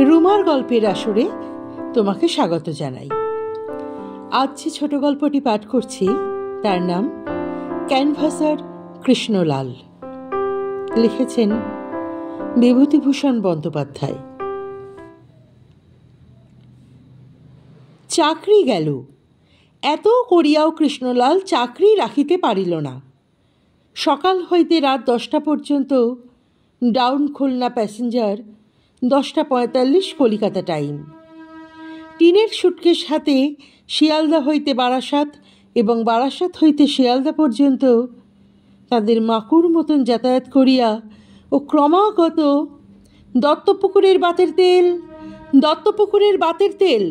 রুমার গল্পের আসরে তোমাকে স্বাগত জানাই। আজ যে ছোট গল্পটি পাঠ করছি তার নাম ক্যানভাসার কৃষ্ণলাল। লিখেছেন বিভূতিভূষণ বন্দ্যোপাধ্যায়। চাকরি গেল, এত করিয়াও কৃষ্ণলাল চাকরি রাখিতে পারিল না। সকাল হইতে রাত 10টা পর্যন্ত ডাউন খুলনা প্যাসেঞ্জার, 10টা 45 কলিকাতা টাইম। টিনের সুটকেস হাতে শিয়ালদা হইতে বারাসাত এবং বারাসাত হইতে শিয়ালদা পর্যন্ত তাদের মাকুর মতন যাতায়াত করিয়া ও ক্রমাগত দত্তপুকুরের বাতের তেল, দত্তপুকুরের বাতের তেল,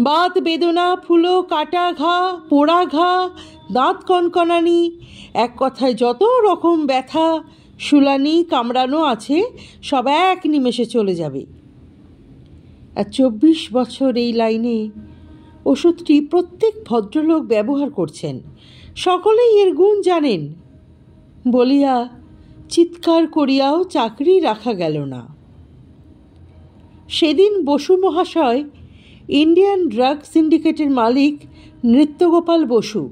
বাত বেদনা, ফুলো, কাটা ঘা, পোড়া ঘা, দাঁত কনকনানি, এক কথায় যত রকম ব্যথা, শুলানি, কামড়ানো আছে সব এক নিমেষে চলে যাবে। আর 24 বছর এই লাইনে ওষুধটি প্রত্যেক ভদ্রলোক ব্যবহার করছেন, সকলেই এর গুণ জানেন বলিয়া চিৎকার করিয়াও চাকরি রাখা গেল না। সেদিন বসু মহাশয়, ইন্ডিয়ান ড্রাগ সিন্ডিকেটের মালিক নৃত্যগোপাল বসু,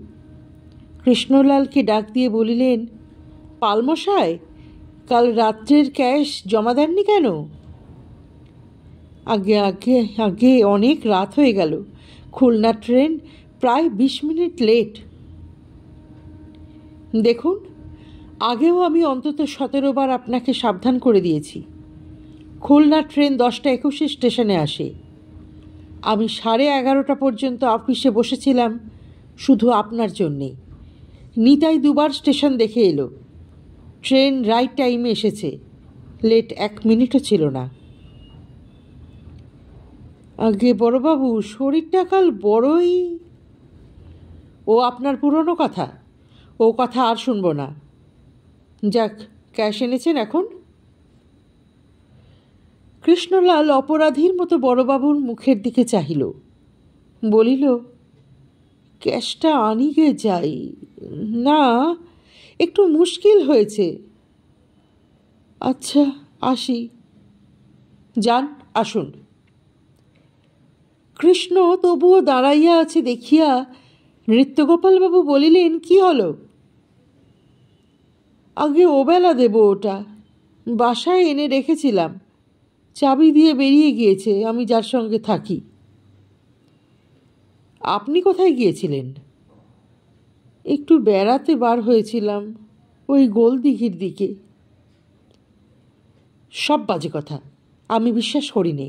কৃষ্ণলালকে ডাক দিয়ে বলিলেন, পালমশায়, কাল রাত্রের ক্যাশ জমা দেননি কেন? আগে আগে আগে অনেক রাত হয়ে গেল, খুলনা ট্রেন প্রায় 20 মিনিট লেট। দেখুন, আগেও আমি অন্তত 17 বার আপনাকে সাবধান করে দিয়েছি। খুলনা ট্রেন 10টা 21 স্টেশনে আসে। আমি 11:30 পর্যন্ত অফিসে বসেছিলাম শুধু আপনার জন্যে। নিতাই 2বার স্টেশন দেখে এলো। ট্রেন রাইট টাইমে এসেছে, লেট 1 মিনিটও ছিল না। আগে বড়বাবু, শরীরটা কাল বড়ই। ও আপনার পুরনো কথা, ও কথা আর শুনব না। যাক, ক্যাশ এনেছেন এখন? কৃষ্ণলাল অপরাধীর মতো বড়বাবুর মুখের দিকে চাহিল, বলিল, ক্যাশটা আনিগে যাই না, একটু মুশকিল হয়েছে। আচ্ছা, আসি। যান, আসুন। কৃষ্ণ তবুও দাঁড়াইয়া আছে দেখিয়া নৃত্যগোপালবাবু বলিলেন, কি হলো? আগে ওবেলা দেব, ওটা বাসায় এনে রেখেছিলাম, চাবি দিয়ে বেরিয়ে গিয়েছে আমি যার সঙ্গে থাকি। আপনি কোথায় গিয়েছিলেন? একটু বেড়াতে বার হয়েছিলাম, ওই গোলদিঘির দিকে। সব বাজে কথা, আমি বিশ্বাস করি নে।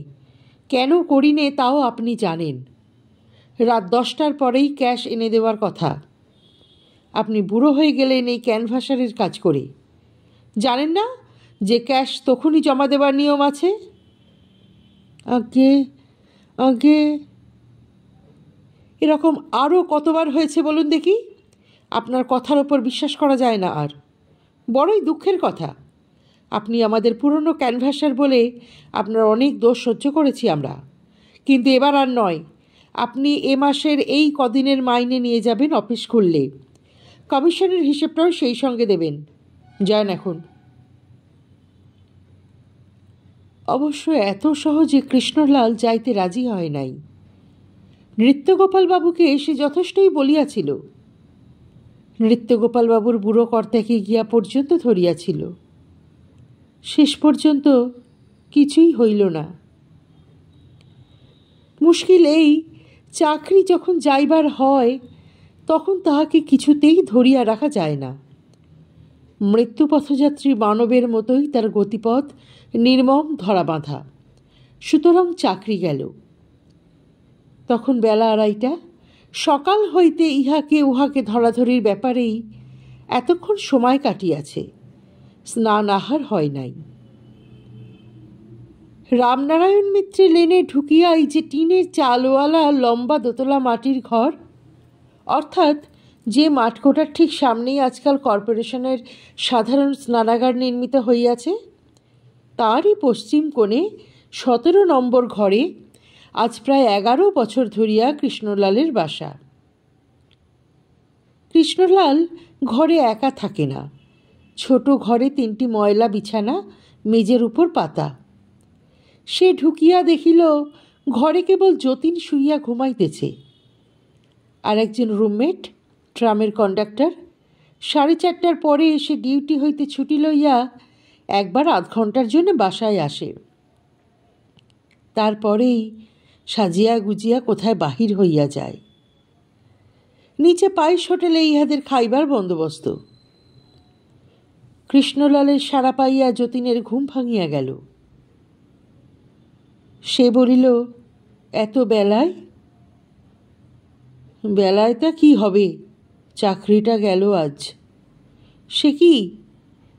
কেন করি নে তাও আপনি জানেন। রাত 10টার পরেই ক্যাশ এনে দেওয়ার কথা। আপনি বুড়ো হয়ে গেলেন এই ক্যানভাসারের কাজ করে। জানেন না যে ক্যাশ তখনই জমা দেওয়ার নিয়ম আছে? আগে আগে এরকম আরও কতবার হয়েছে বলুন দেখি? আপনার কথার ওপর বিশ্বাস করা যায় না আর। বড়ই দুঃখের কথা। আপনি আমাদের পুরনো ক্যানভাসার বলে আপনার অনেক দোষ সহ্য করেছি আমরা, কিন্তু এবার আর নয়। আপনি এ মাসের এই কদিনের মাইনে নিয়ে যাবেন অফিস খুললে। কমিশনের হিসেবটাও সেই সঙ্গে দেবেন। যান এখন। অবশ্য এত সহজে কৃষ্ণলাল যাইতে রাজি হয় নাই। নৃত্যগোপালবাবুকে সে যথেষ্টই বলিয়াছিল। নৃত্যগোপালবাবুর বুড়ো কর্তাকে গিয়া পর্যন্ত ধরিয়াছিল। শেষ পর্যন্ত কিছুই হইল না। মুশকিল এই, চাকরি যখন যাইবার হয় তখন তাহাকে কিছুতেই ধরিয়া রাখা যায় না। মৃত্যুপথযাত্রী মানবের মতোই তার গতিপথ নির্মম ধরা বাঁধা। সুতরাং চাকরি গেল। তখন বেলা 2:30। সকাল হইতে ইহাকে উহাকে ধরাধরির ব্যাপারেই এতক্ষণ সময় কাটিয়াছে। স্নান আহার হয় নাই। রামনারায়ণ মিত্রে লেনে ঢুকিয়াই যে টিনের চালওয়ালা লম্বা দোতলা মাটির ঘর, অর্থাৎ যে মাঠকোটার ঠিক সামনেই আজকাল কর্পোরেশনের সাধারণ স্নানাগার নির্মিত হইয়াছে, তারই পশ্চিম কোণে 17 নম্বর ঘরে আজ প্রায় 11 বছর ধরিয়া কৃষ্ণলালের বাসা। কৃষ্ণলাল ঘরে একা থাকে না। ছোট ঘরে 3টি ময়লা বিছানা, মেজের উপর পাতা। সে ঢুকিয়া দেখিল ঘরে কেবল যতীন শুইয়া ঘুমাইতেছে, আর একজন রুমমেট ট্রামের কন্ডাক্টর 4:30টার পরে এসে ডিউটি হইতে ছুটি লইয়া একবার আধ ঘন্টার জন্য বাসায় আসে। তারপরেই সাজিয়া গুজিয়া কোথায় বাহির হইয়া যায়। নিচে পাইস হোটেলে ইহাদের খাইবার বন্দোবস্ত। কৃষ্ণলালের সাড়া পাইয়া যতীনের ঘুম ভাঙিয়া গেল। সে বলিল, এত বেলায়? বেলায় তা কি হবে, চাকরিটা গেল আজ। সে কি,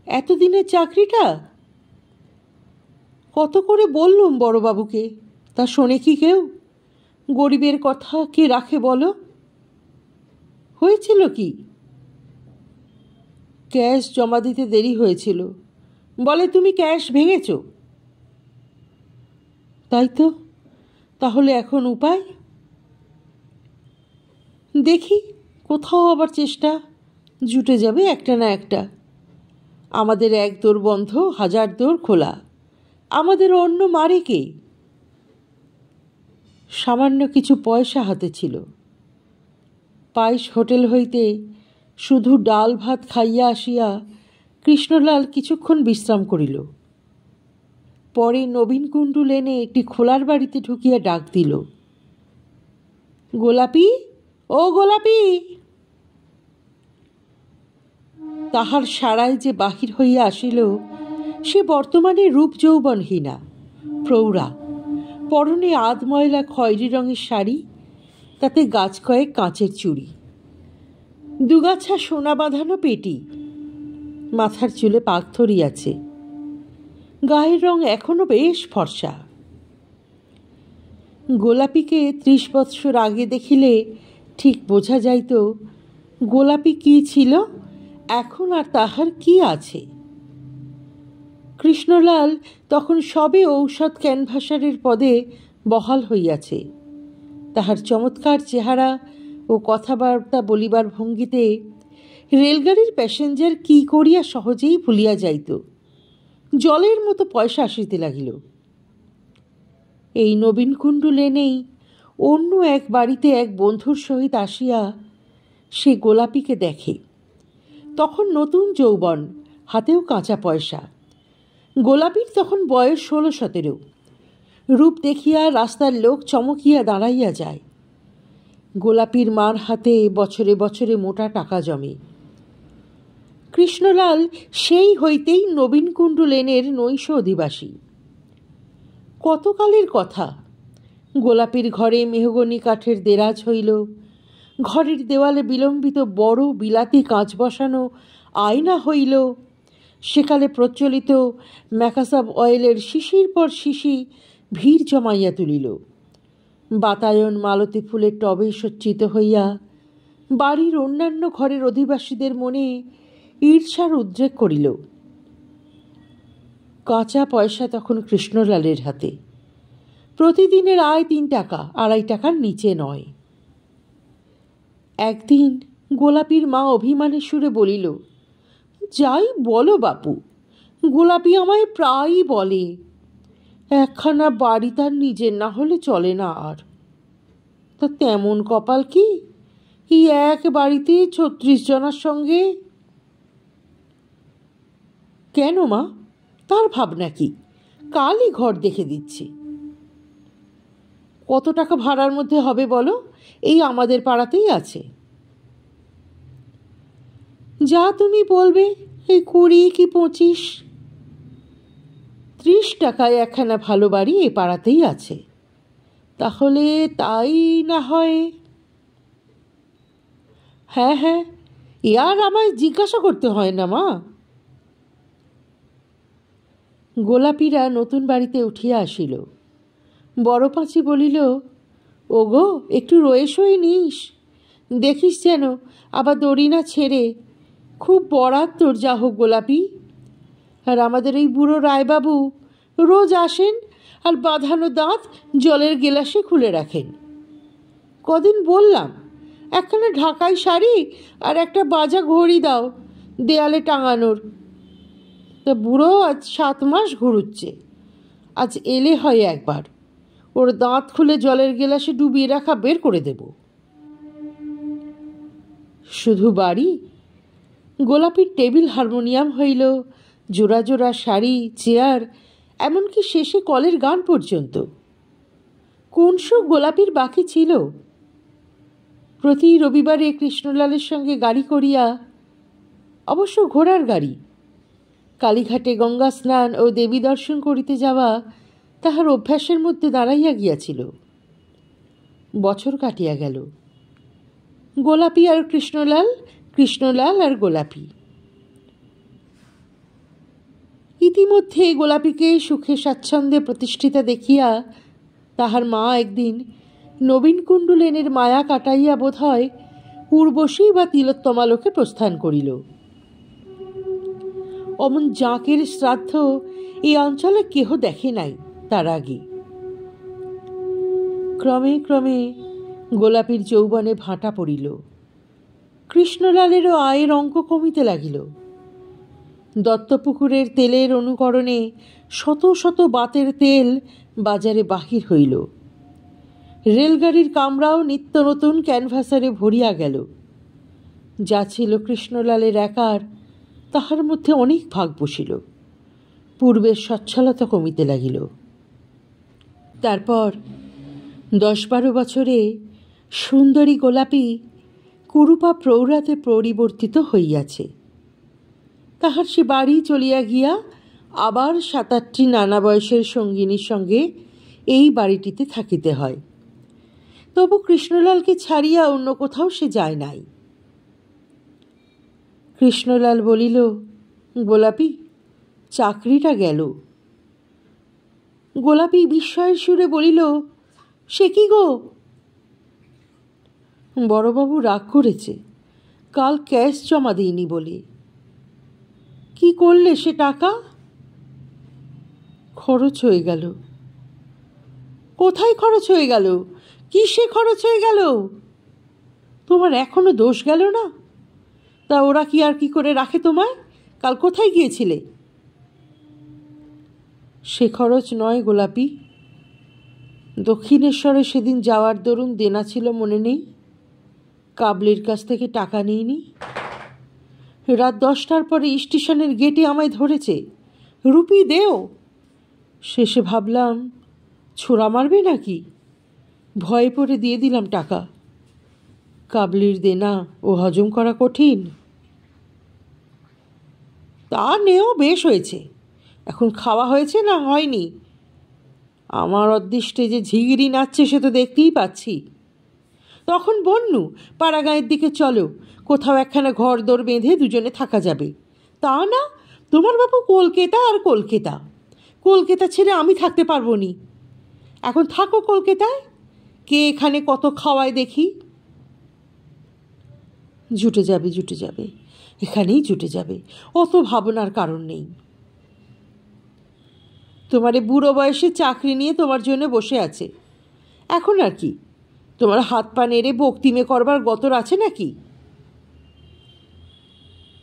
এতদিনের চাকরিটা? কত করে বললুম বড়বাবুকে, তা শোনে কি কেউ? গরিবের কথা কে রাখে বলো? হয়েছিল কি? ক্যাশ জমা দিতে দেরি হয়েছিল বলে তুমি ক্যাশ ভেঙেছ। তাই তো, তাহলে এখন উপায়? দেখি, কোথাও আবার চেষ্টা জুটে যাবে একটা না একটা। আমাদের এক দোর বন্ধ, 1000 দোর খোলা। আমাদের অন্য মারে কে? সামান্য কিছু পয়সা হাতে ছিল। পাইস হোটেল হইতে শুধু ডাল ভাত খাইয়া আসিয়া কৃষ্ণলাল কিছুক্ষণ বিশ্রাম করিল। পরে নবীনকুণ্ডু লেনে একটি খোলার বাড়িতে ঢুকিয়া ডাক দিল, গোলাপি, ও গোলাপি। তাহার সারায় যে বাহির হইয়া আসিল, সে বর্তমানে রূপ যৌবনহীনা, প্রৌঢ়া, পরনে আধময়লা খয়েরি রঙের শাড়ি, তাতে গাছ কয়েক কাঁচের চুড়ি, দুগাছা সোনা বাঁধানো পেটি, মাথার চুলে পাক ধরিয়াছে, গায়ের রং এখনো বেশ ফর্সা। গোলাপিকে 30 বৎসর আগে দেখিলে ঠিক বোঝা যাইত গোলাপি কি ছিল, এখন আর তাহার কি আছে। কৃষ্ণলাল তখন সবে ঔষধ ক্যানভাসারের পদে বহাল হইয়াছে। তাহার চমৎকার চেহারা ও কথাবার্তা বলিবার ভঙ্গিতে রেলগাড়ির প্যাসেঞ্জার কি করিয়া সহজেই ভুলিয়া যাইত। জলের মতো পয়সা আসিতে লাগিল। এই নবীনকুণ্ডু লেনেই অন্য এক বাড়িতে এক বন্ধুর সহিত আসিয়া সে গোলাপিকে দেখে। তখন নতুন যৌবন, হাতেও কাঁচা পয়সা। গোলাপির তখন বয়স 16-17। রূপ দেখিয়া রাস্তার লোক চমকিয়া দাঁড়াইয়া যায়। গোলাপির মার হাতে বছরে বছরে মোটা টাকা জমে। কৃষ্ণলাল সেই হইতেই নবীনকুণ্ডু লেনের নৈশ অধিবাসী। কতকালের কথা, গোলাপির ঘরে মেহগনি কাঠের দেরাজ হইল, ঘরের দেওয়ালে বিলম্বিত বড় বিলাতি কাঁচ বসানো আয়না হইল, সেকালে প্রচলিত ম্যাকাসাব অয়েলের শিশির পর শিশি ভিড় জমাইয়া তুলিল। বাতায়ন মালতী ফুলের টবে সজ্জিত হইয়া বাড়ির অন্যান্য ঘরের অধিবাসীদের মনে ঈর্ষার উদ্রেক করিল। কাঁচা পয়সা তখন কৃষ্ণলালের হাতে। প্রতিদিনের আয় 3 টাকা, 2.5 টাকার নিচে নয়। একদিন গোলাপির মা অভিমানের সুরে বলিল, যাই বলো বাপু, গোলাপি আমায় প্রায়ই বলে, একখানা বাড়ি তার নিজের না হলে চলে না আর। তা তেমন কপাল কি, এই এক বাড়িতে 36 জনার সঙ্গে? কেন মা, তার ভাবনা কি? কালই ঘর দেখে দিচ্ছি। কত টাকা ভাড়ার মধ্যে হবে বলো? এই আমাদের পাড়াতেই আছে। যা তুমি বলবে, এই 20 কি 25। 30 টাকায় একখানা ভালো বাড়ি এ পাড়াতেই আছে। তাহলে তাই না হয়? হ্যাঁ হ্যাঁ, এ আর আমায় জিজ্ঞাসা করতে হয় না মা। গোলাপিরা নতুন বাড়িতে উঠিয়া আসিল। বড় পাঁচি বলিল, ওগো, একটু রয়ে সই নিস, দেখিস যেন আবার দড়ি না ছেড়ে। খুব বরাত তোর, যা হোক গোলাপি। আর আমাদের এই বুড়ো রায়বাবু রোজ আসেন আর বাঁধানো দাঁত জলের গেলাসে খুলে রাখেন। কদিন বললাম একখানা ঢাকাই শাড়ি আর একটা বাজা ঘড়ি দাও দেয়ালে টাঙানোর, তা বুড়ো আজ 7 মাস ঘুরুচ্ছে, আজ এলে হয় একবার, ওর দাঁত খুলে জলের গেলাসে ডুবিয়ে রাখা বের করে দেব। শুধু বাড়ি? গোলাপির টেবিল হারমোনিয়াম হইল, জোড়া জোড়া শাড়ি, চেয়ার, এমনকি শেষে কলের গান পর্যন্ত। কোন সুখ গোলাপির বাকি ছিল? প্রতি রবিবারে কৃষ্ণলালের সঙ্গে গাড়ি করিয়া, অবশ্য ঘোড়ার গাড়ি, কালীঘাটে গঙ্গা স্নান ও দেবী দর্শন করিতে যাওয়া তাহার অভ্যাসের মধ্যে দাঁড়াইয়া গিয়াছিল। বছর কাটিয়া গেল। গোলাপি আর কৃষ্ণলাল, কৃষ্ণলাল আর গোলাপি। ইতিমধ্যে গোলাপিকে সুখে স্বাচ্ছন্দ্যে প্রতিষ্ঠিতা দেখিয়া তাহার মা একদিন নবীনকুণ্ড লেনের মায়া কাটাইয়া বোধ হয় উর্বশী বা তিলোত্তমালোকে প্রস্থান করিল। অমন জাঁকের শ্রাদ্ধ এই অঞ্চলে কেহ দেখে নাই তার আগে। ক্রমে ক্রমে গোলাপির যৌবনে ভাঁটা পড়িল। কৃষ্ণলালেরও আয়ের অঙ্ক কমিতে লাগিল। দত্তপুকুরের তেলের অনুকরণে শত শত বাতের তেল বাজারে বাহির হইল। রেলগাড়ির কামরাও নিত্য নতুন ক্যানভাসারে ভরিয়া গেল। যা ছিল কৃষ্ণলালের একার, তাহার মধ্যে অনেক ভাগ বসিল। পূর্বের সচ্ছলতা কমিতে লাগিল। তারপর 10-12 বছরে সুন্দরী গোলাপি কুরুপা প্রৌঢ়াতে পরিবর্তিত হইয়াছে। তাহার সে বাড়ি চলিয়া গিয়া আবার 7-8টি নানা বয়সের সঙ্গিনীর সঙ্গে এই বাড়িটিতে থাকিতে হয়। তবু কৃষ্ণলালকে ছাড়িয়া অন্য কোথাও সে যায় নাই। কৃষ্ণলাল বলিল, গোলাপি, চাকরিটা গেল। গোলাপি বিস্ময়ের সুরে বলিল, সে কি গো? বড়বাবু রাগ করেছে, কাল ক্যাশ জমা দিইনি বলে। কি করলে সে টাকা? খরচ হয়ে গেল। কোথায় খরচ হয়ে গেল? কিসে খরচ হয়ে গেল? তোমার এখনো দোষ গেল না? তা ওরা কি আর কি করে রাখে তোমায়? কাল কোথায় গিয়েছিলে? সে খরচ নয় গোলাপি। দক্ষিণেশ্বরে সেদিন যাওয়ার দরুন দেনা ছিল, মনে নেই? কাবলির কাছ থেকে টাকা নিইনি। রাত 10টার পরে স্টেশনের গেটে আমায় ধরেছে, রুপি দেও। শেষে ভাবলাম ছোড়া মারবে নাকি, ভয়ে পড়ে দিয়ে দিলাম টাকা। কাবলির দেনা ও হজম করা কঠিন। তা নেও, বেশ হয়েছে। এখন খাওয়া হয়েছে না হয়নি? আমার অদৃষ্টে যে ঝিগিরি নাচছে সে তো দেখতেই পাচ্ছি। তখন বন্যু, পাড়াগাঁয়ের দিকে চলো, কোথাও একখানা ঘর দোর বেঁধে দুজনে থাকা যাবে। তা না, তোমার বাবু কলকাতা আর কলকাতা। কলকাতা ছেড়ে আমি থাকতে পারবো নি। এখন থাকো কলকাতায়, কে এখানে কত খাওয়ায় দেখি। জুটে যাবে, জুটে যাবে, এখানেই জুটে যাবে, অত ভাবনার কারণ নেই। তোমার বুড়ো বয়সে চাকরি নিয়ে তোমার জন্য বসে আছে। এখন আর কি, তোমার হাত পা নেড়ে বক্তিমে করবার গতর আছে নাকি?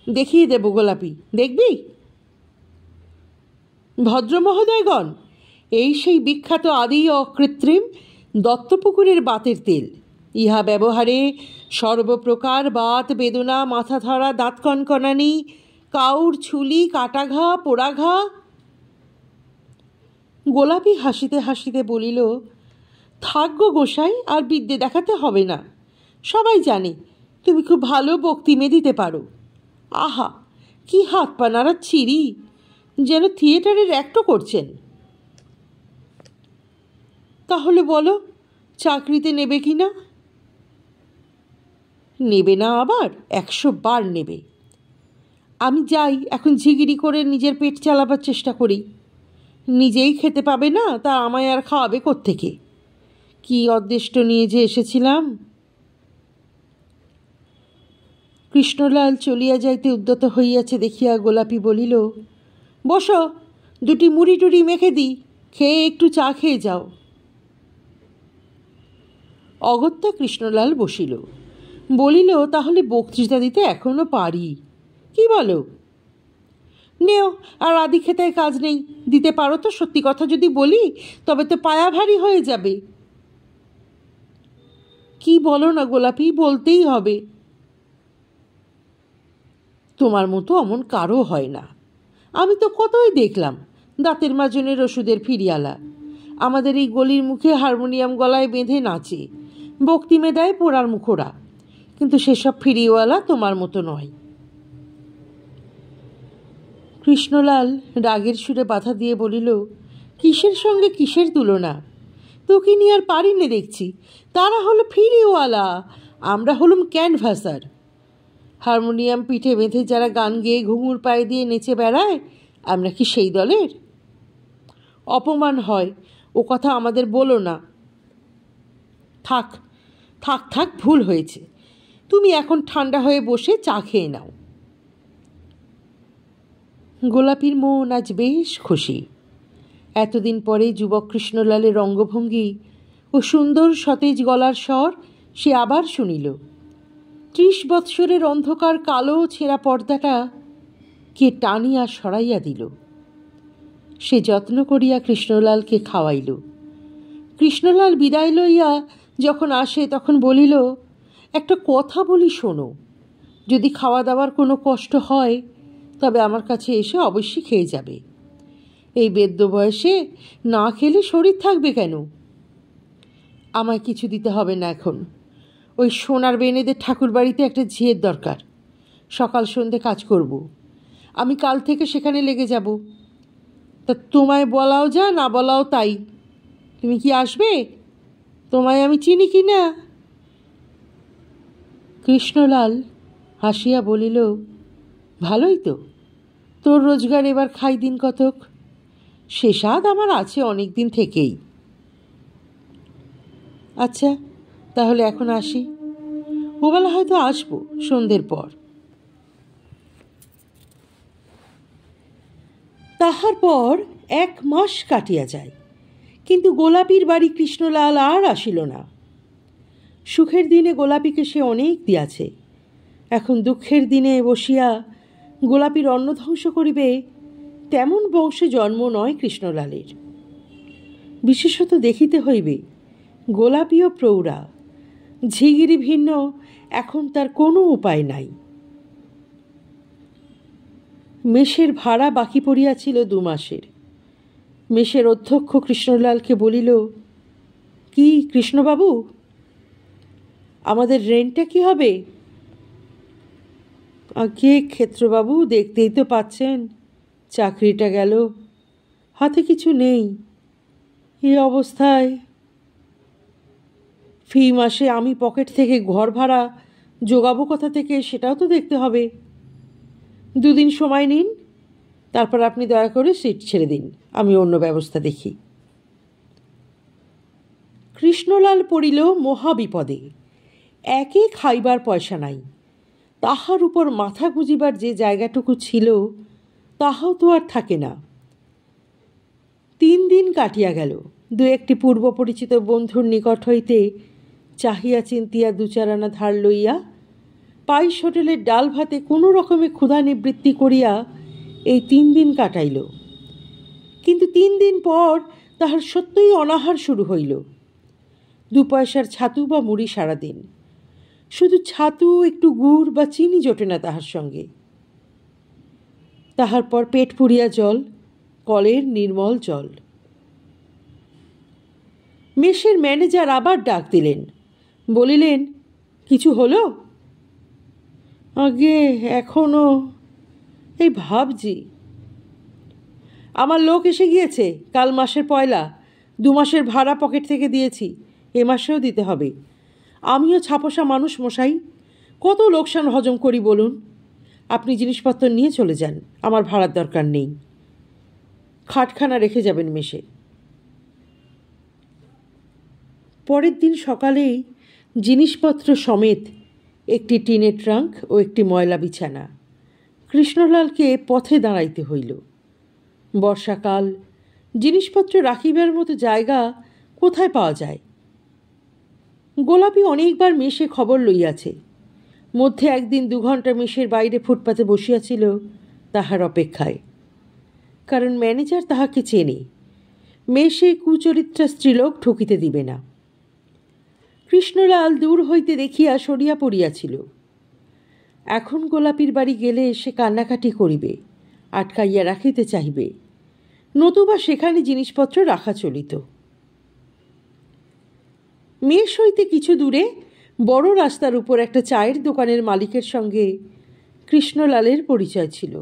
দেখিয়ে দেব গোলাপি, দেখবি? ভদ্র মহোদয়গণ, এই সেই বিখ্যাত আদি অকৃত্রিম দত্তপুকুরের বাতের তেল। ইহা ব্যবহারে সর্বপ্রকার বাত বেদনা, মাথা ধরা, দাঁত কনকনানি, কাউর ছুলি, কাটাঘা, পোড়াঘা। গোলাপি হাসিতে হাসিতে বলিল, থাক গো গোসাই, আর বিদ্যে দেখাতে হবে না। সবাই জানে তুমি খুব ভালো বক্তিমে দিতে পারো। আহা, কি হাত পা নাড়াচ্ছিরি, যেন থিয়েটারের অ্যাক্টও করছেন। তাহলে বলো, চাকরিতে নেবে কি না? নেবে না আবার? 100 বার নেবে। আমি যাই এখন, ঝিগিরি করে নিজের পেট চালাবার চেষ্টা করি। নিজেই খেতে পাবে না, তা আমায় আর খাওয়াবে কোত্থেকে? কি অদৃষ্ট নিয়ে যে এসেছিলাম। কৃষ্ণলাল চলিয়া যাইতে উদ্যত হইয়াছে দেখিয়া গোলাপি বলিল, বসো, 2টি মুড়ি টুড়ি মেখে দিই, খেয়ে একটু চা খেয়ে যাও। অগত্যা কৃষ্ণলাল বসিল। বলিল, তাহলে বক্তৃতা দিতে এখনো পারি, কি বলো? নেও, আর আদি খেতায় কাজ নেই, দিতে পারো তো? সত্যি কথা যদি বলি তবে তো পায়া ভারী হয়ে যাবে। কি বলো না গোলাপি, বলতেই হবে। তোমার মতো অমন কারো হয় না। আমি তো কতই দেখলাম দাঁতের মাজনের ওষুধের ফিরিয়ালা আমাদের এই গলির মুখে হারমোনিয়াম গলায় বেঁধে নাচে, বক্তিমে দেয় পোড়ার মুখোরা, কিন্তু সেসব ফিরিওয়ালা তোমার মতো নয়। কৃষ্ণলাল রাগের সুরে বাধা দিয়ে বলিল, কিসের সঙ্গে কিসের তুলনা? তোকে নিয়ে আর পারি না দেখছি। তারা হলো ফিরিওয়ালা, আমরা হলুম ক্যানভাসার। হারমোনিয়াম পিঠে বেঁধে যারা গান গেয়ে ঘুঙুর পায়ে দিয়ে নেচে বেড়ায়, আমরা কি সেই দলের? অপমান হয়, ও কথা আমাদের বলো না। থাক থাক থাক, ভুল হয়েছে। তুমি এখন ঠান্ডা হয়ে বসে চা খেয়ে নাও। গোলাপির মন আজ বেশ খুশি। এতদিন পরে যুবক কৃষ্ণলালের রঙ্গভঙ্গি ও সুন্দর সতেজ গলার স্বর সে আবার শুনিল। 30 বৎসরের অন্ধকার কালো ছেঁড়া পর্দাটা কে টানিয়া সরাইয়া দিল। সে যত্ন করিয়া কৃষ্ণলালকে খাওয়াইল। কৃষ্ণলাল বিদায় লইয়া যখন আসে তখন বলিল, একটা কথা বলি শোনো, যদি খাওয়া দাওয়ার কোনো কষ্ট হয় তবে আমার কাছে এসে অবশ্যই খেয়ে যাবে। এই বেদ্য বয়সে না খেলে শরীর থাকবে কেন? আমায় কিছু দিতে হবে না এখন। ওই সোনার বেনেদের ঠাকুর বাড়িতে একটা ঝিয়ের দরকার, সকাল সন্ধে কাজ করব। আমি কাল থেকে সেখানে লেগে যাব। তা তোমায় বলাও যা, না বলাও তাই। তুমি কি আসবে? তোমায় আমি চিনি কি না? কৃষ্ণলাল হাসিয়া বলিল, ভালোই তো, তোর রোজগার এবার খাই দিন কতক। সে স্বাদ আমার আছে অনেক দিন থেকেই। আচ্ছা, তাহলে এখন আসি। ওবেলা হয়তো আসবো সন্ধ্যের পর। তাহার পর 1 মাস কাটিয়া যায়, কিন্তু গোলাপির বাড়ি কৃষ্ণলাল আর আসিল না। সুখের দিনে গোলাপিকে সে অনেক দিয়াছে, এখন দুঃখের দিনে বসিয়া গোলাপির অন্ন ধ্বংস করিবে, তেমন বংশে জন্ম নয় কৃষ্ণলালের। বিশেষত দেখিতে হইবে গোলাপিও প্রৌঢ়া, ঝিগিরি ভিন্ন, এখন তার কোনো উপায় নাই। মেষের ভাড়া বাকি পড়িয়াছিল 2 মাসের। মেষের অধ্যক্ষ কৃষ্ণলালকে বলিল, কি কৃষ্ণবাবু, আমাদের রেন্টটা কি হবে? আগে ক্ষেত্রবাবু, দেখতেই তো পাচ্ছেন, চাকরিটা গেল, হাতে কিছু নেই। এই অবস্থায় ফি মাসে আমি পকেট থেকে ঘর ভাড়া জোগাবো কোথা থেকে, সেটাও তো দেখতে হবে। 2 দিন সময় নিন, তারপর আপনি দয়া করে সিট ছেড়ে দিন, আমি অন্য ব্যবস্থা দেখি। কৃষ্ণলাল পড়িল মহাবিপদে। একে খাইবার পয়সা নাই, তাহার উপর মাথা গুঁজিবার যে জায়গাটুকু ছিল তাহাও তো আর থাকে না। 3 দিন কাটিয়া গেল। 2-1টি পূর্ব পরিচিত বন্ধুর নিকট হইতে চাহিয়া চিন্তিয়া 2-4 আনা ধার লইয়া পাইস হোটেলের ডাল ভাতে কোনো রকমে ক্ষুধা নিবৃত্তি করিয়া এই 3 দিন কাটাইল। কিন্তু 3 দিন পর তাহার সত্যই অনাহার শুরু হইল। 2 পয়সার ছাতু বা মুড়ি সারাদিন, শুধু ছাতু, একটু গুড় বা চিনি জোটে না তাহার সঙ্গে। তাহার পর পেট পুড়িয়া জল, কলের নির্মল জল। মেসের ম্যানেজার আবার ডাক দিলেন, বলিলেন, কিছু হলো? আগে এখনো এই ভাবছি। আমার লোক এসে গিয়েছে, কাল মাসের পয়লা। 2 মাসের ভাড়া পকেট থেকে দিয়েছি, এ মাসেও দিতে হবে। আমিও ছাপোষা মানুষ মশাই, কত লোকসান হজম করি বলুন। আপনি জিনিসপত্র নিয়ে চলে যান, আমার ভাড়ার দরকার নেই। খাটখানা রেখে যাবেন মেসে। পরের দিন সকালেই জিনিসপত্র সমেত একটি টিনের ট্রাঙ্ক ও একটি ময়লা বিছানা কৃষ্ণলালকে পথে দাঁড়াইতে হইল। বর্ষাকাল, জিনিসপত্র রাখিবার মতো জায়গা কোথায় পাওয়া যায়? গোলাপি অনেকবার মেসে খবর লইয়াছে। মধ্যে একদিন 2 ঘণ্টা মেসের বাইরে ফুটপাতে বসিয়াছিল তাহার অপেক্ষায়। কারণ ম্যানেজার তাহাকে চেনে। মেশে কুচরিত্রা স্ত্রীলোক ঠকিতে দিবে না। কৃষ্ণলাল দূর হইতে দেখিয়া সরিয়া পড়িয়াছিল। এখন গোলাপির বাড়ি গেলে সে কান্নাকাটি করিবে, আটকাইয়া রাখিতে চাহিবে, নতুবা সেখানে জিনিসপত্র রাখা চলিত। মেষ হইতে কিছু দূরে বড় রাস্তার উপর একটা চায়ের দোকানের মালিকের সঙ্গে কৃষ্ণলালের পরিচয় ছিল।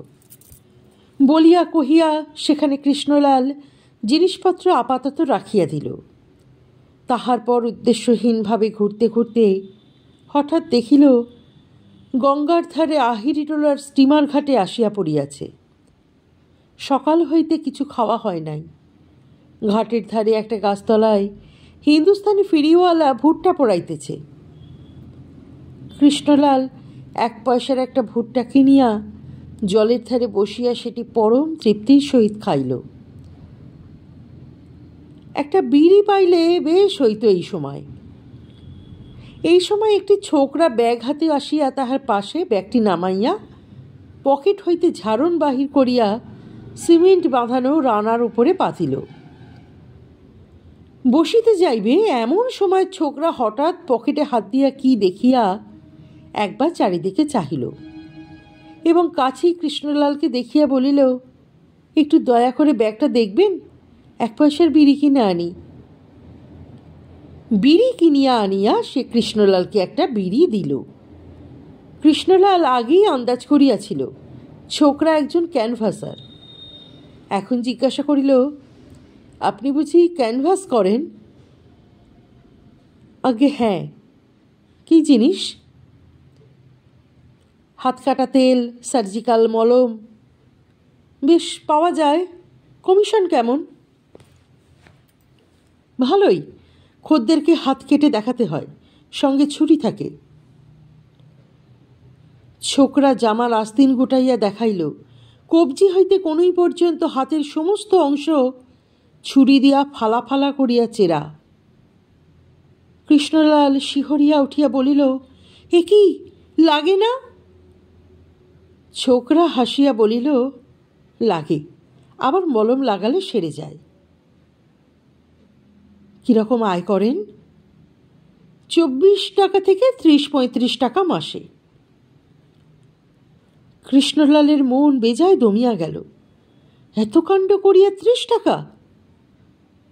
বলিয়া কহিয়া সেখানে কৃষ্ণলাল জিনিসপত্র আপাতত রাখিয়া দিল। তাহার পর উদ্দেশ্যহীনভাবে ঘুরতে ঘুরতে হঠাৎ দেখিল গঙ্গার ধারে আহিরিটোলার স্টিমার ঘাটে আসিয়া পড়িয়াছে। সকাল হইতে কিছু খাওয়া হয় নাই। ঘাটের ধারে একটা গাছতলায় হিন্দুস্তানি ফিরিওয়ালা ভুট্টা পোড়াইতেছে। কৃষ্ণলাল 1 পয়সার একটা ভুট্টা কিনিয়া জলের ধারে বসিয়া সেটি পরম তৃপ্তির সহিত খাইল। একটা বিড়ি পাইলে বেশ হইত। এই সময় একটি ছোকরা ব্যাগ হাতে আসিয়া তাহার পাশে ব্যাগটি নামাইয়া পকেট হইতে ঝাড়ন বাহির করিয়া সিমেন্ট বাঁধানো রানার উপরে পাতিল। বসিতে যাইবে এমন সময় ছোকরা হঠাৎ পকেটে হাত দিয়া কি দেখিয়া একবার চারিদিকে চাহিল এবং কাছেই কৃষ্ণলালকে দেখিয়া বলিল, একটু দয়া করে ব্যাগটা দেখবেন, 1 পয়সার বিড়ি কিনে আনি। বিড়ি কিনিয়া আনিয়া সে কৃষ্ণলালকে একটা বিড়ি দিল। কৃষ্ণলাল আগেই আন্দাজ করিয়াছিল ছোকরা একজন ক্যানভাসার। এখন জিজ্ঞাসা করিল, আপনি বুঝি ক্যানভাস করেন? আগে হ্যাঁ। কি জিনিস? হাত কাটা তেল, সার্জিক্যাল মলম। বেশ পাওয়া যায়। কমিশন কেমন? ভালোই। খদ্দেরকে হাত কেটে দেখাতে হয়, সঙ্গে ছুরি থাকে। ছোকরা জামার আস্তিন গোটাইয়া দেখাইল। কবজি হইতে কনুই পর্যন্ত হাতের সমস্ত অংশ ছুরি দিয়া ফালা ফালা করিয়া চেরা। কৃষ্ণলাল শিহরিয়া উঠিয়া বলিল, এ কি, লাগে না? ছোকরা হাসিয়া বলিল, লাগে, আবার মলম লাগালে সেরে যায়। কিরকম আয় করেন? 24 টাকা থেকে 30-35 টাকা মাসে। কৃষ্ণলালের মন বেজায় দমিয়া গেল। এত কাণ্ড করিয়া 30 টাকা!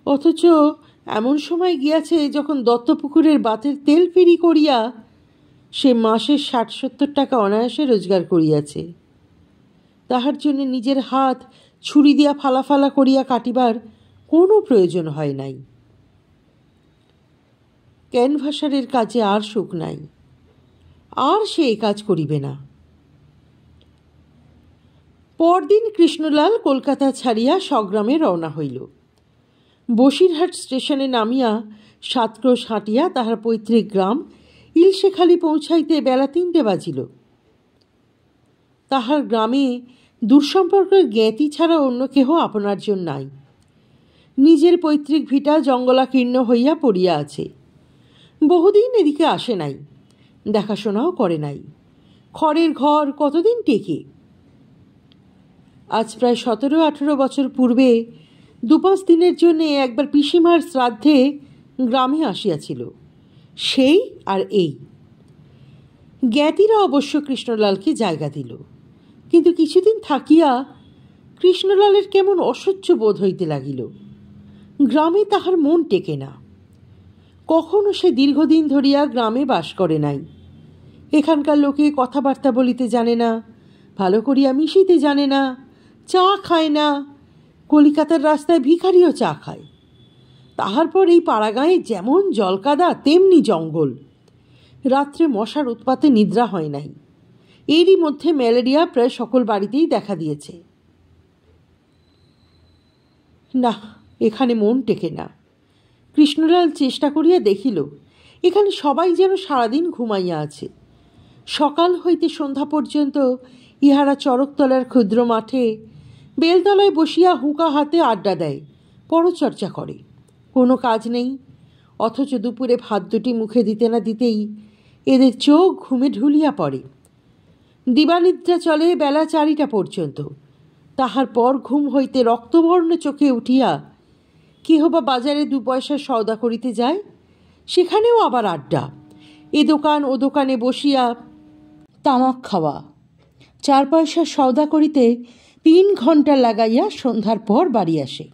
অথচ এমন সময় গিয়াছে যখন দত্তপুকুরের বাতের তেল ফেরি করিয়া সে মাসে 60-70 টাকা অনায়াসে রোজগার করিয়াছে। তাহার জন্য নিজের হাত ছুরি দিয়া ফালা ফালা করিয়া কাটিবার কোনো প্রয়োজন হয় নাই। ক্যানভাসারের কাজে আর সুখ নাই, আর সে এই কাজ করিবে না। পরদিন কৃষ্ণলাল কলকাতা ছাড়িয়া স্বগ্রামে রওনা হইল। বসিরহাট স্টেশনে নামিয়া 7 ক্রোশ হাঁটিয়া তাহার পৈতৃক গ্রাম ইলশেখালি পৌঁছাইতে বেলা 3টে বাজিল। তাহার গ্রামে দূরসম্পর্কের জ্ঞাতি ছাড়া অন্য কেহ আপনার জন্য নাই। নিজের পৈতৃক ভিটা জঙ্গলাকীর্ণ হইয়া পড়িয়া আছে। বহুদিন এদিকে আসে নাই, দেখাশোনাও করে নাই। খড়ের ঘর কতদিন টেকে? আজ প্রায় 17-18 বছর পূর্বে 2-5 দিনের জন্য একবার পিসিমার শ্রাদ্ধে গ্রামে আসিয়াছিল। সেই আর এই। জ্ঞাতিরা অবশ্য কৃষ্ণলালকে জায়গা দিল, কিন্তু কিছুদিন থাকিয়া কৃষ্ণলালের কেমন অসহ্য বোধ হইতে লাগিল। গ্রামে তাহার মন টেকে না। কখনো সে দীর্ঘদিন ধরিয়া গ্রামে বাস করে নাই। এখানকার লোকে কথাবার্তা বলিতে জানে না, ভালো করিয়া মিশিতে জানে না, চা খায় না। কলিকাতার রাস্তায় ভিখারিও চা খায়। তাহার পর এই পাড়াগাঁয়ে যেমন জলকাদা তেমনি জঙ্গল। রাত্রে মশার উৎপাতে নিদ্রা হয় নাই। এরই মধ্যে ম্যালেরিয়া প্রায় সকল বাড়িতেই দেখা দিয়েছে। না, এখানে মন টেকে না। কৃষ্ণলাল চেষ্টা করিয়া দেখিল, এখানে সবাই যেন সারাদিন ঘুমাইয়া আছে। সকাল হইতে সন্ধ্যা পর্যন্ত ইহারা চরকতলার ক্ষুদ্র মাঠে বেলতলায় বসিয়া হুঁকা হাতে আড্ডা দেয়, পরচর্চা করে। কোনো কাজ নেই, অথচ দুপুরে ভাত দুটি মুখে দিতে না দিতেই এদের চোখ ঘুমে ঢুলিয়া পড়ে। দিবানিদ্রা চলে বেলা 4টা পর্যন্ত। তাহার পর ঘুম হইতে রক্তবর্ণ চোখে উঠিয়া কেহ বা বাজারে 2 পয়সার সওদা করিতে যায়, সেখানেও আবার আড্ডা, এ দোকান ও দোকানে বসিয়া তামাক খাওয়া। 4 পয়সার সওদা করিতে 3 ঘণ্টা লাগাইয়া সন্ধ্যার পর বাড়ি আসে।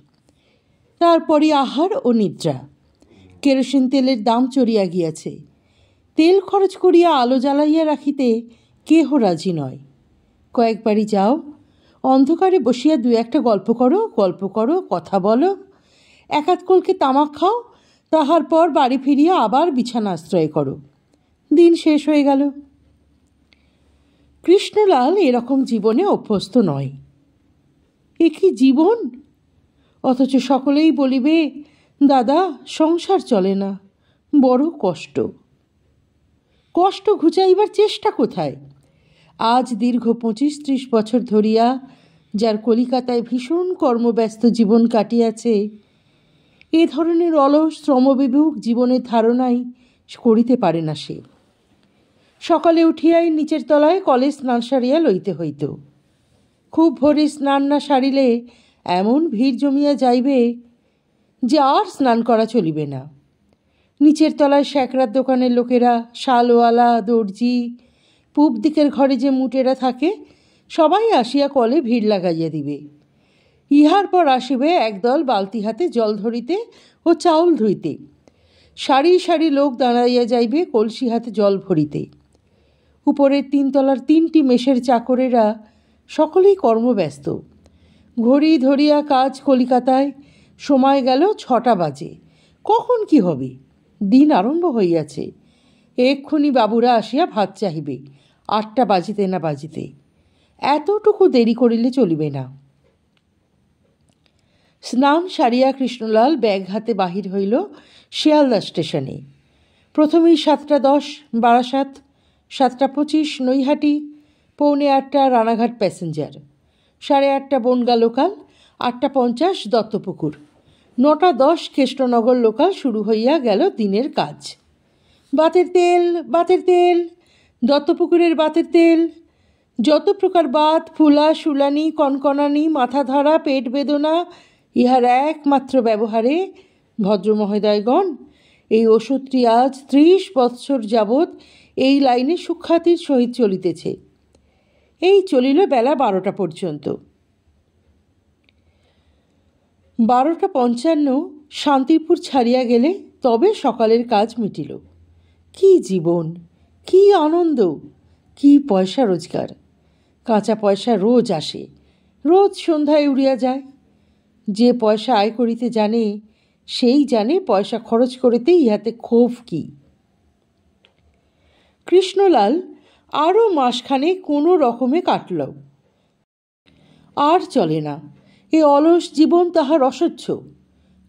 তারপরে আহার ও নিদ্রা। কেরোসিন তেলের দাম চড়িয়া গিয়াছে। তেল খরচ করিয়া আলো জ্বালাইয়া রাখিতে কেহ রাজি নয়। কয়েকবারই যাও, অন্ধকারে বসিয়া 2-1টা গল্প করো, কথা বলো, এক-আধ কলকে তামাক খাও, তাহার পর বাড়ি ফিরিয়া আবার বিছানা আশ্রয় করো। দিন শেষ হয়ে গেল। কৃষ্ণলাল এরকম জীবনে অভ্যস্ত নয়। এ কি জীবন! অথচ সকলেই বলিবে, দাদা সংসার চলে না, বড় কষ্ট। কষ্ট ঘুচাইবার চেষ্টা কোথায়? আজ দীর্ঘ 25-30 বছর ধরিয়া যার কলিকাতায় ভীষণ কর্মব্যস্ত জীবন কাটিয়াছে, এ ধরনের অলস শ্রমবিমুখ জীবনের ধারণাই করিতে পারে না সে। সকালে উঠিয়াই নিচের তলায় কলে স্নান সারিয়া লইতে হইত। খুব ভোরে স্নান না সারিলে এমন ভিড় জমিয়া যাইবে যে আর স্নান করা চলিবে না। নিচের তলায় শ্যাকরার দোকানের লোকেরা, শালওয়ালা, দর্জি, পূব দিকের ঘরে যে মুটেরা থাকে, সবাই আসিয়া কলে ভিড় লাগাইয়া দিবে। ইহার পর আসিবে একদল বালতি হাতে জল ধরিতে ও চাউল ধুইতে। সারি সারি লোক দাঁড়াইয়া যাইবে কলসি হাতে জল ভরিতে। উপরের 3 তলার 3টি মেষের চাকরেরা সকলেই কর্মব্যস্ত। ঘড়ি ধরিয়া কাজ কলিকাতায়। সময় গেল 6টা বাজে। কখন কি হবে? দিন আরম্ভ হইয়াছে। এক্ষুনি বাবুরা আসিয়া ভাত চাহিবে, 8টা বাজিতে না বাজিতে। এতটুকু দেরি করিলে চলিবে না। স্নান সারিয়া কৃষ্ণলাল ব্যাগ হাতে বাহির হইল শিয়ালদা স্টেশনে। প্রথমেই 7:10 Barasat, 7:25 Naihati, 7:45 Ranaghat passenger, 8:30 Bongaon local, 8:50 Duttapukur, 9:10 Krishnanagar local. শুরু হইয়া গেল দিনের কাজ। বাতের তেল, বাতের তেল, দত্তপুকুরের বাতের তেল। যত প্রকার বাত, ফুলা, শুলানি, কনকনানি, মাথা ধরা, পেট বেদনা, ইহার একমাত্র ব্যবহারে ভদ্রমহোদয়গণ এই ওষুধটি আজ 30 বৎসর যাবৎ এই লাইনে সুখ্যাতির সহিত চলিতেছে। এই চলিল বেলা 12টা পর্যন্ত। 12:55 শান্তিপুর ছাড়িয়া গেলে তবে সকালের কাজ মিটিল। কি জীবন, কি আনন্দ, কি পয়সা রোজগার! কাঁচা পয়সা রোজ আসে, রোজ সন্ধ্যায় উড়িয়া যায়। যে পয়সা আয় করিতে জানে, সেই জানে পয়সা খরচ করিতে ইহাতে ক্ষোভ কি। কৃষ্ণলাল আরও মাসখানে কোনো রকমে কাটল। আর চলে না। এ অলস জীবন তাহার অসহ্য।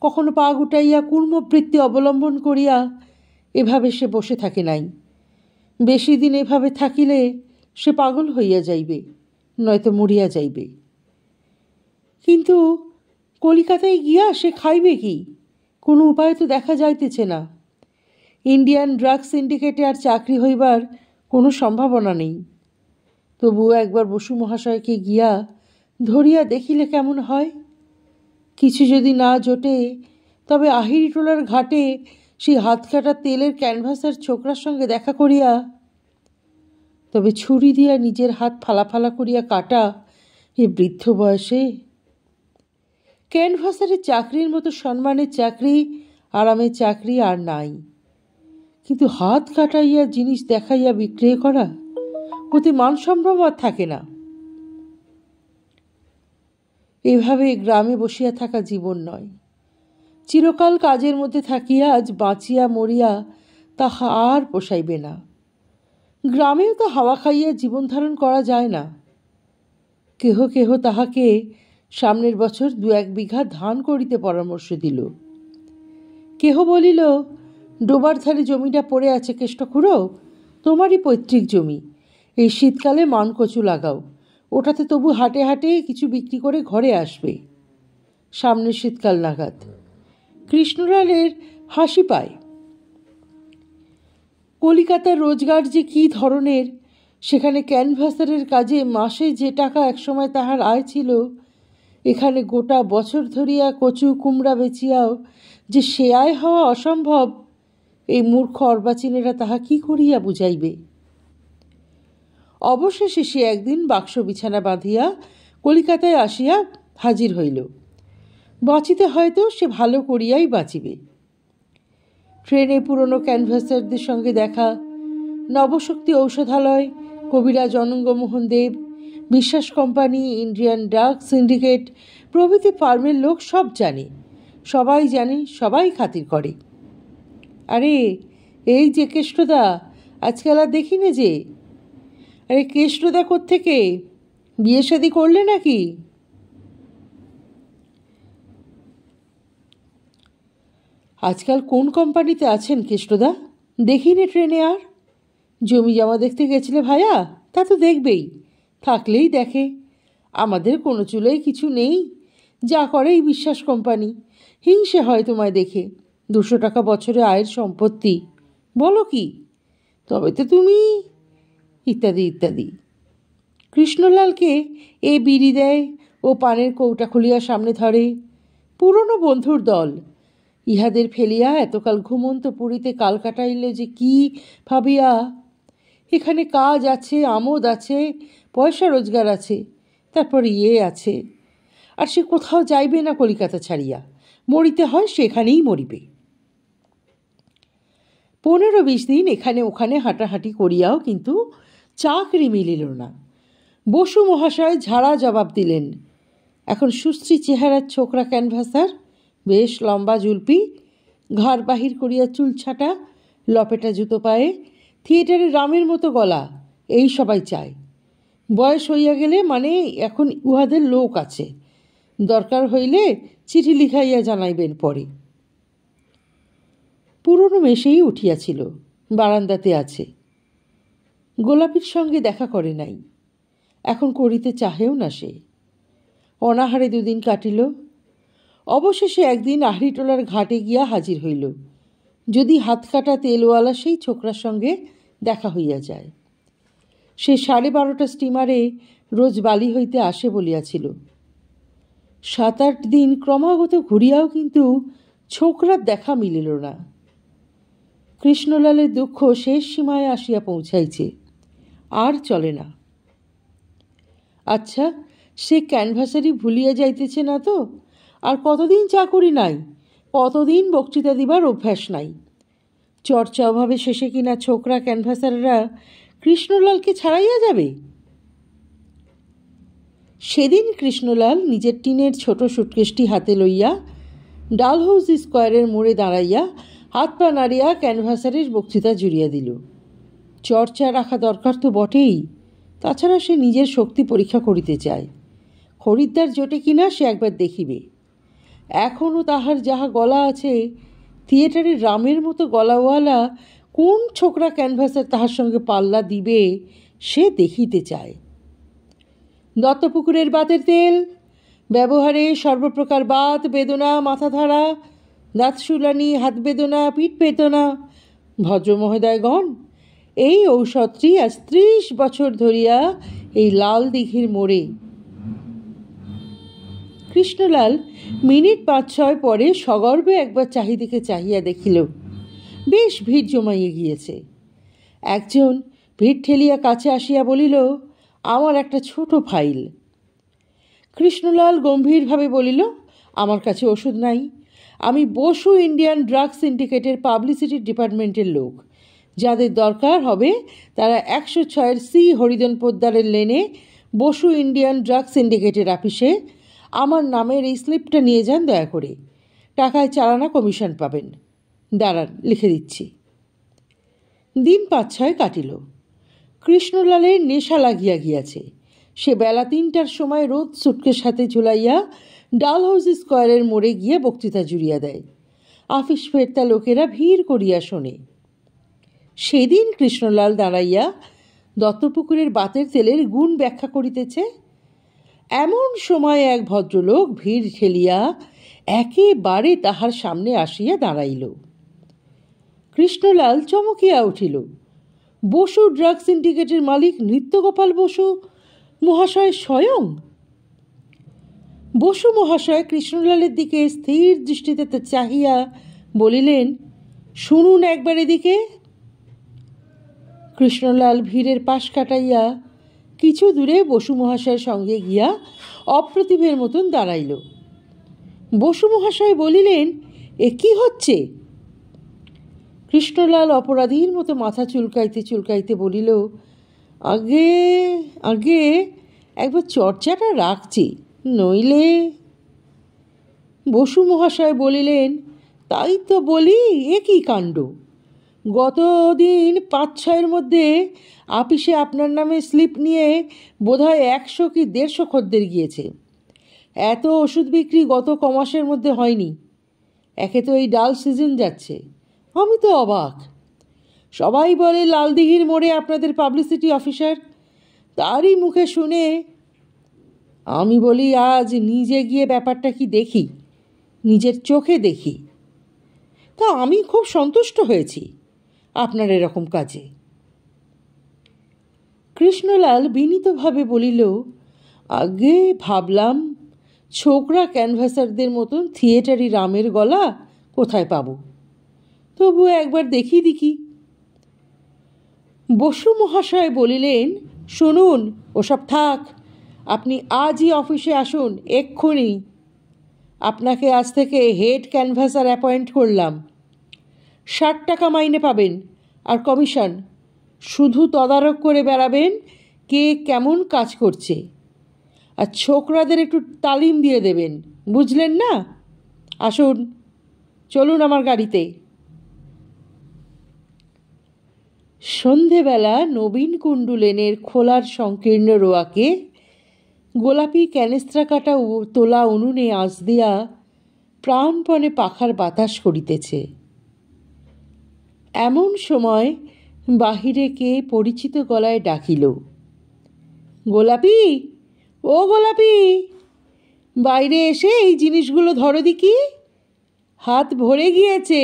কখনো পা গুটাইয়া কূর্মবৃত্তি অবলম্বন করিয়া এভাবে সে বসে থাকে নাই। বেশি দিন এভাবে থাকিলে সে পাগল হইয়া যাইবে, নয়তো মরিয়া যাইবে। কিন্তু কলিকাতায় গিয়া সে খাইবে কি? কোনো উপায় তো দেখা যাইতেছে না। ইন্ডিয়ান ড্রাগ সিন্ডিকেটে আর চাকরি হইবার কোনো সম্ভাবনা নেই। তবুও একবার বসু মহাশয়কে গিয়া ধরিয়া দেখিলে কেমন হয়? কিছু যদি না জোটে, তবে আহিরিটোলার ঘাটে সেই হাতকাটা তেলের ক্যানভাসের ছোকরার সঙ্গে দেখা করিয়া, তবে ছুরি দিয়া নিজের হাত ফালা ফালা করিয়া কাটা এ বৃদ্ধ বয়সে। ক্যানভাসারের চাকরির মতো সম্মানের চাকরি, আরামের চাকরি আর নাই। কিন্তু হাত কাটাইয়া জিনিস দেখাইয়া বিক্রয় করা, ওতে মান সম্ভ্রম আর থাকে না। এভাবে গ্রামে বসিয়া থাকা জীবন নয়। চিরকাল কাজের মধ্যে থাকিয়া আজ বাঁচিয়া মরিয়া তাহা আর পোষাইবে না। গ্রামেও তো হাওয়া খাইয়া জীবন ধারণ করা যায় না। কেহ কেহ তাহাকে সামনের বছর 2-1 বিঘা ধান করিতে পরামর্শ দিল। কেহ বলিল, ডোবার ধারে জমিটা পড়ে আছে কেষ্টখুড়ো, তোমারই পৈতৃক জমি, এই শীতকালে মানকচু লাগাও, ওটাতে তবু হাটে হাটে কিছু বিক্রি করে ঘরে আসবে। সামনের শীতকাল নাগাদ। কৃষ্ণলালের হাসি পায়। কলিকাতার রোজগার যে কী ধরনের, সেখানে ক্যানভাসারের কাজে মাসে যে টাকা একসময় তাহার আয় ছিল, এখানে গোটা বছর ধরিয়া কচু কুমড়া বেচিয়াও যে সে আয় হওয়া অসম্ভব, এই মূর্খ অর্বাচীনেরা তাহা কি করিয়া বুঝাইবে। অবশেষে সে একদিন বাক্স বিছানা বাঁধিয়া কলিকাতায় আসিয়া হাজির হইল। বাঁচিতে হয়তো সে ভালো করিয়াই বাঁচিবে। ট্রেনে পুরনো ক্যানভাসারদের সঙ্গে দেখা, নবশক্তি ঔষধালয়, কবিরাজ অনঙ্গমোহন দেব, বিশ্বাস কোম্পানি, ইন্ডিয়ান ড্রাগ সিন্ডিকেট প্রভৃতি ফার্মের লোক সব জানে, সবাই জানে, সবাই খাতির করে। আরে এই যে কেষ্টদা, আজকাল আর দেখি না যে। আরে কেষ্টদা কোত্থেকে? বিয়ে শাদি করলে নাকি? আজকাল কোন কোম্পানিতে আছেন কেষ্টদা? দেখিনি ট্রেনে আর। জমি জমা দেখতে গেছিলে ভাইয়া? তা তো দেখবেই, থাকলেই দেখে। আমাদের কোনো চুলোয় কিছু নেই, যা করে এই বিশ্বাস কোম্পানি। হিংসে হয় তোমায় দেখে। 200 টাকা বছরে আয়ের সম্পত্তি, বলো কি? তবে তো তুমি, ইত্যাদি ইত্যাদি। কৃষ্ণলালকে এ বিড়ি দেয় ও পানের কৌটা খুলিয়া সামনে ধরে। পুরনো বন্ধুর দল। ইহাদের ফেলিয়া এতকাল ঘুমন্ত পুরীতে কাল কাটাইলে যে কি ভাবিয়া। এখানে কাজ আছে, আমোদ আছে, পয়সা রোজগার আছে, তারপর আছে। আর সে কোথাও যাইবে না কলিকাতা ছাড়িয়া। মরিতে হয় সেখানেই মরিবে। 15-20 দিন এখানে ওখানে হাঁটাহাঁটি করিয়াও কিন্তু চাকরি মিলিল না। বসু মহাশয় ঝাড়া জবাব দিলেন। এখন সুশ্রী চেহারার ছোকরা ক্যানভাসার, বেশ লম্বা জুলপি, ঘাড় বাহির করিয়া চুল ছাটা, লপেটা জুতো পায়ে, থিয়েটারে রামের মতো গলা, এই সবাই চায়। বয়স হইয়া গেলে মানে এখন উহাদের লোক আছে, দরকার হইলে চিঠি লিখাইয়া জানাইবেন পরে। পুরনো মেশেই উঠিয়াছিল, বারান্দাতে আছে। গোলাপির সঙ্গে দেখা করে নাই, এখন করিতে চাহেও না সে। অনাহারে 2 দিন কাটিল। অবশেষে একদিন আহরিটোলার ঘাটে গিয়া হাজির হইল। যদি হাত কাটা তেলওয়ালা সেই ছোকরার সঙ্গে দেখা হইয়া যায়। সে 12:30 স্টিমারে রোজ বালি হইতে আসে বলিয়াছিল। 7-8 দিন ক্রমাগত ঘুরিয়াও কিন্তু ছোকরার দেখা মিলিল না। কৃষ্ণলালের দুঃখ শেষ সীমায় আসিয়া পৌঁছাইছে, আর চলে না। আচ্ছা, সে ক্যানভাসারই ভুলিয়া যাইতেছে না তো? আর কতদিন চাকরি নাই, কতদিন বক্তৃতা দিবার অভ্যাস নাই। চর্চা অভাবে শেষে কিনা ছোকরা ক্যানভাসাররা কৃষ্ণলালকে ছাড়াইয়া যাবে। সেদিন কৃষ্ণলাল নিজের টিনের ছোট সুটকেসটি হাতে লইয়া ডালহৌসি স্কোয়ারের মোড়ে দাঁড়াইয়া হাত পা নাড়িয়া ক্যানভাসারের বক্তৃতা জুড়িয়া দিল। চর্চা রাখা দরকার তো বটেই, তাছাড়া সে নিজের শক্তি পরীক্ষা করিতে চায়। খরিদ্দার জোটে কিনা সে একবার দেখিবে। এখনও তাহার যাহা গলা আছে, থিয়েটারের রামের মতো গলাওয়ালা কোন ছোকরা ক্যানভাসার তাহার সঙ্গে পাল্লা দিবে সে দেখিতে চায়। দত্তপুকুরের বাতের তেল ব্যবহারে সর্বপ্রকার বাত বেদনা, মাথা ধরা, দাঁত শুলানি, হাত বেদনা, পিঠ বেদনা। ভদ্র মহোদয়গণ, এই ঔষধটি আজ 30 বছর ধরিয়া এই লাল দিঘির মোড়ে। কৃষ্ণলাল মিনিট 5-6 পরে সগর্বে একবার চাহিদিকে চাহিয়া দেখিল, বেশ ভিড় জমাইয়া গিয়েছে। একজন ভিড় ঠেলিয়া কাছে আসিয়া বলিল, আমার একটা ছোট ফাইল। কৃষ্ণলাল গম্ভীরভাবে বলিল, আমার কাছে ওষুধ নাই। আমি বসু ইন্ডিয়ান ড্রাগ সিন্ডিকেটের পাবলিসিটি ডিপার্টমেন্টের লোক। যাদের দরকার হবে তারা 106 সি হরিধন পোদ্দারের লেনে বসু ইন্ডিয়ান ড্রাগ সিন্ডিকেটের অফিসে আমার নামের এই স্লিপটা নিয়ে যান দয়া করে। টাকায় 4 আনা কমিশন পাবেন। দাঁড়ান, লিখে দিচ্ছি। দিন 5-6 কাটিল। কৃষ্ণলালের নেশা লাগিয়া গিয়াছে। সে বেলা 3টার সময় রোদ সুটকেস হাতে ঝুলাইয়া ডালহাউসি স্কোয়ারের মোড়ে গিয়ে বক্তৃতা জুড়িয়া দেয়। আফিস ফেরতা লোকেরা ভিড় করিয়া শোনে। সেদিন কৃষ্ণলাল দাঁড়াইয়া দত্তপুকুরের বাতের তেলের গুণ ব্যাখ্যা করিতেছে। এমন সময় এক ভদ্রলোক ভিড় ঠেলিয়া একেবারে তাহার সামনে আসিয়া দাঁড়াইল। কৃষ্ণলাল চমকিয়া উঠিল। বসু ড্রাগ সিন্ডিকেটের মালিক নৃত্যগোপাল বসু মহাশয় স্বয়ং। বসু মহাশয় কৃষ্ণলালের দিকে স্থির দৃষ্টিতে চাহিয়া বলিলেন, শুনুন একবার এদিকে। কৃষ্ণলাল ভিড়ের পাশ কাটাইয়া কিছু দূরে বসু মহাশয়ের সঙ্গে গিয়া অপ্রতিভের মতন দাঁড়াইল। বসু মহাশয় বলিলেন, এ কি হচ্ছে? কৃষ্ণলাল অপরাধীর মতো মাথা চুলকাইতে চুলকাইতে বলিল, আগে আগে একবার চর্চাটা রাখছি, নইলে। বসু মহাশয় বলিলেন, তাই তো বলি, এ কী কাণ্ড! গতদিন 5-6-এর মধ্যে আপিসে আপনার নামে স্লিপ নিয়ে বোধহয় 100 কি 150 খদ্দের গিয়েছে। এত ওষুধ বিক্রি গত কমাসের মধ্যে হয়নি। একে তো এই ডাল সিজন যাচ্ছে। আমি তো অবাক। সবাই বলে লালদিঘির মোড়ে আপনাদের পাবলিসিটি অফিসার, তারই মুখে শুনে আমি বলি আজ নিজে গিয়ে ব্যাপারটা কি দেখি, নিজের চোখে দেখি। তা আমি খুব সন্তুষ্ট হয়েছি আপনার এরকম কাজে। কৃষ্ণলাল বিনীতভাবে বলিল, আগে ভাবলাম ছোকরা ক্যানভাসারদের মতন থিয়েটারি রামের গলা কোথায় পাব, তবু একবার দেখি। বসু মহাশয় বলিলেন, শুনুন, ওসব থাক, আপনি আজই অফিসে আসুন, এক্ষুনি। আপনাকে আজ থেকে হেড ক্যানভাসার অ্যাপয়েন্ট করলাম। 60 টাকা মাইনে পাবেন, আর কমিশন। শুধু তদারক করে বেড়াবেন কে কেমন কাজ করছে, আর ছোকরাদের একটু তালিম দিয়ে দেবেন, বুঝলেন না? আসুন, চলুন আমার গাড়িতে। সন্ধেবেলা নবীন কুণ্ডু লেনের খোলার সংকীর্ণ রোয়াকে গোলাপি ক্যানেস্ত্রা কাটা তোলা উনুনে আঁচ দিয়া প্রাণপণে পাখার বাতাস করিতেছে। এমন সময় বাহিরে কে পরিচিত গলায় ডাকিল, গোলাপি, ও গোলাপি, বাইরে এসে এই জিনিসগুলো ধরো দেখি, হাত ভরে গিয়েছে।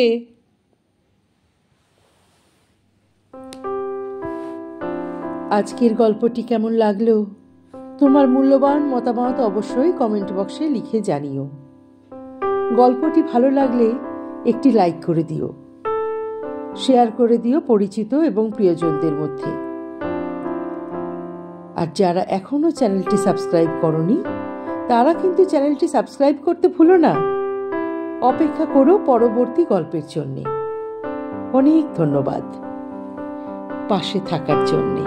আজকের গল্পটি কেমন লাগলো? তোমার মূল্যবান মতামত অবশ্যই কমেন্ট বক্সে লিখে জানিও। গল্পটি ভালো লাগলে একটি লাইক করে দিও, শেয়ার করে দিও পরিচিত এবং প্রিয়জনদের মধ্যে। আর যারা এখনও চ্যানেলটি সাবস্ক্রাইব করনি, তারা কিন্তু চ্যানেলটি সাবস্ক্রাইব করতে ভুলো না। অপেক্ষা করো পরবর্তী গল্পের জন্যে। অনেক ধন্যবাদ পাশে থাকার জন্যে।